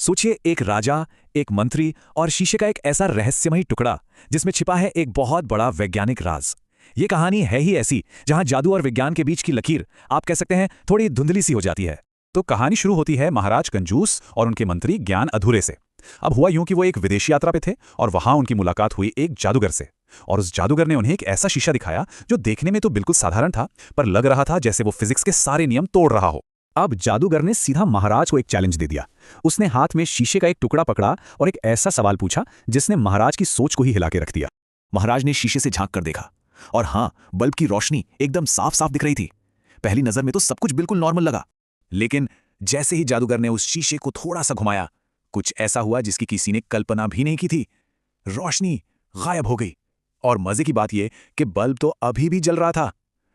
सोचिए, एक राजा, एक मंत्री और शीशे का एक ऐसा रहस्यमयी टुकड़ा जिसमें छिपा है एक बहुत बड़ा वैज्ञानिक राज। ये कहानी है ही ऐसी जहां जादू और विज्ञान के बीच की लकीर आप कह सकते हैं थोड़ी धुंधली सी हो जाती है। तो कहानी शुरू होती है महाराज कंजूस और उनके मंत्री ज्ञान अधूरे से। अब हुआ यूं कि वो एक विदेशी यात्रा पे थे और वहां उनकी मुलाकात हुई एक जादूगर से। और उस जादूगर ने उन्हें एक ऐसा शीशा दिखाया जो देखने में तो बिल्कुल साधारण था, पर लग रहा था जैसे वो फिजिक्स के सारे नियम तोड़ रहा हो। अब जादूगर ने सीधा महाराज को एक चैलेंज दे दिया। उसने हाथ में शीशे का एक टुकड़ा पकड़ा और एक ऐसा सवाल पूछा जिसने महाराज की सोच को ही हिला के रख दिया। महाराज ने शीशे से झांक कर देखा और हाँ, बल्ब की रोशनी एकदम साफ साफ दिख रही थी। पहली नजर में तो सब कुछ बिल्कुल नॉर्मल लगा, लेकिन जैसे ही जादूगर ने उस शीशे को थोड़ा सा घुमाया, कुछ ऐसा हुआ जिसकी किसी ने कल्पना भी नहीं की थी। रोशनी गायब हो गई और मजे की बात यह कि बल्ब तो अभी भी जल रहा था।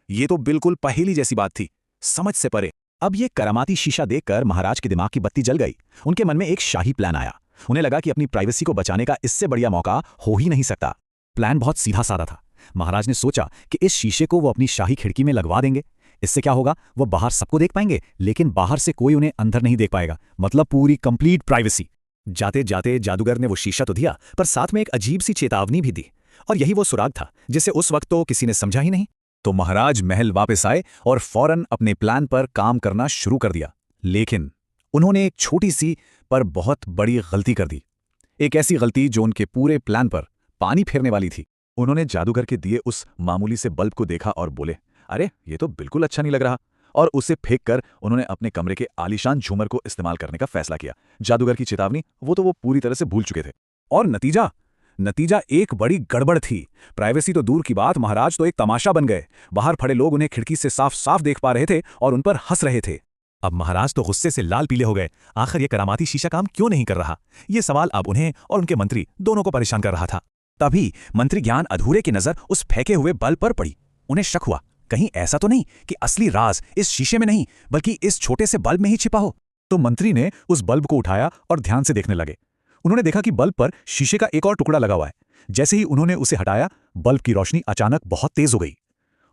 यह तो बिल्कुल पहेली जैसी बात थी, समझ से परे। अब ये करामाती शीशा देखकर महाराज के दिमाग की बत्ती जल गई। उनके मन में एक शाही प्लान आया। उन्हें लगा कि अपनी प्राइवेसी को बचाने का इससे बढ़िया मौका हो ही नहीं सकता। प्लान बहुत सीधा साधा था। महाराज ने सोचा कि इस शीशे को वो अपनी शाही खिड़की में लगवा देंगे। इससे क्या होगा, वो बाहर सबको देख पाएंगे, लेकिन बाहर से कोई उन्हें अंदर नहीं देख पाएगा। मतलब पूरी कंप्लीट प्राइवेसी। जाते जाते जादूगर ने वो शीशा तो दिया, पर साथ में एक अजीब सी चेतावनी भी दी। और यही वो सुराग था जिसे उस वक्त तो किसी ने समझा ही नहीं। तो महाराज महल वापस आए और फौरन अपने प्लान पर काम करना शुरू कर दिया। लेकिन उन्होंने एक छोटी सी पर बहुत बड़ी गलती कर दी। एक ऐसी गलती जो उनके पूरे प्लान पर पानी फेरने वाली थी। उन्होंने जादूगर के दिए उस मामूली से बल्ब को देखा और बोले, अरे ये तो बिल्कुल अच्छा नहीं लग रहा। और उसे फेंक कर उन्होंने अपने कमरे के आलीशान झूमर को इस्तेमाल करने का फैसला किया। जादूगर की चेतावनी वो पूरी तरह से भूल चुके थे। और नतीजा एक बड़ी गड़बड़ थी। प्राइवेसी तो दूर की बात, महाराज तो एक तमाशा बन गए। बाहर खड़े लोग उन्हें खिड़की से साफ साफ देख पा रहे थे और उन पर हंस रहे थे। अब महाराज तो गुस्से से लाल पीले हो गए। आखिर ये करामाती शीशा काम क्यों नहीं कर रहा? ये सवाल अब उन्हें और उनके मंत्री दोनों को परेशान कर रहा था। तभी मंत्री ज्ञान अधूरे की नजर उस फेंके हुए बल्ब पर पड़ी। उन्हें शक हुआ, कहीं ऐसा तो नहीं कि असली राज इस शीशे में नहीं बल्कि इस छोटे से बल्ब में ही छिपा हो। तो मंत्री ने उस बल्ब को उठाया और ध्यान से देखने लगे। उन्होंने देखा कि बल्ब पर शीशे का एक और टुकड़ा लगा हुआ है। जैसे ही उन्होंने उसे हटाया, बल्ब की रोशनी अचानक बहुत तेज हो गई।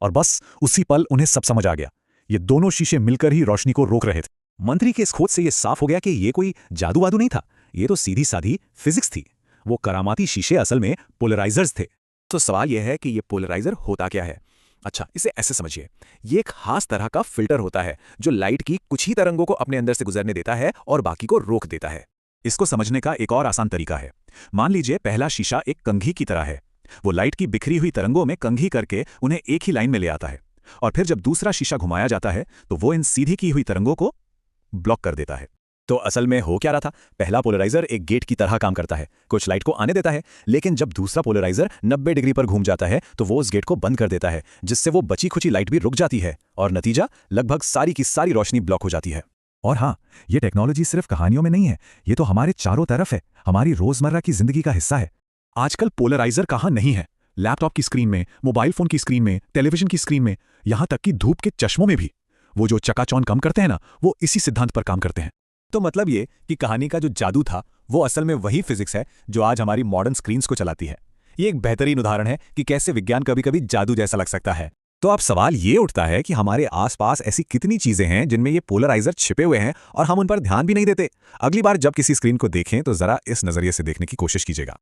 और बस उसी पल उन्हें सब समझ आ गया। ये दोनों शीशे मिलकर ही रोशनी को रोक रहे थे। मंत्री के इस खोज से यह साफ हो गया कि ये कोई जादू वादू नहीं था, ये तो सीधी साधी फिजिक्स थी। वो करामाती शीशे असल में पोलराइजर्स थे। तो सवाल यह है कि ये पोलराइजर होता क्या है? अच्छा, इसे ऐसे समझिए। ये एक खास तरह का फिल्टर होता है जो लाइट की कुछ ही तरंगों को अपने अंदर से गुजरने देता है और बाकी को रोक देता है। इसको समझने का एक और आसान तरीका है। मान लीजिए पहला शीशा एक कंघी की तरह है। वो लाइट की बिखरी हुई तरंगों में कंघी करके उन्हें एक ही लाइन में ले आता है। और फिर जब दूसरा शीशा घुमाया जाता है तो वो इन सीधी की हुई तरंगों को ब्लॉक कर देता है। तो असल में हो क्या रहा था? पहला पोलराइजर एक गेट की तरह काम करता है, कुछ लाइट को आने देता है, लेकिन जब दूसरा पोलराइजर 90 डिग्री पर घूम जाता है तो वो उस गेट को बंद कर देता है, जिससे वो बची खुची लाइट भी रुक जाती है और नतीजा लगभग सारी की सारी रोशनी ब्लॉक हो जाती है। और हाँ, ये टेक्नोलॉजी सिर्फ कहानियों में नहीं है, ये तो हमारे चारों तरफ है, हमारी रोजमर्रा की जिंदगी का हिस्सा है। आजकल पोलराइजर कहाँ नहीं है? लैपटॉप की स्क्रीन में, मोबाइल फोन की स्क्रीन में, टेलीविजन की स्क्रीन में, यहां तक कि धूप के चश्मों में भी। वो जो चकाचौंध कम करते हैं ना, वो इसी सिद्धांत पर काम करते हैं। तो मतलब ये कि कहानी का जो जादू था वो असल में वही फिजिक्स है जो आज हमारी मॉडर्न स्क्रीन्स को चलाती है। ये एक बेहतरीन उदाहरण है कि कैसे विज्ञान कभी कभी जादू जैसा लग सकता है। तो अब सवाल ये उठता है कि हमारे आसपास ऐसी कितनी चीजें हैं जिनमें ये पोलराइजर छिपे हुए हैं और हम उन पर ध्यान भी नहीं देते। अगली बार जब किसी स्क्रीन को देखें तो जरा इस नजरिए से देखने की कोशिश कीजिएगा।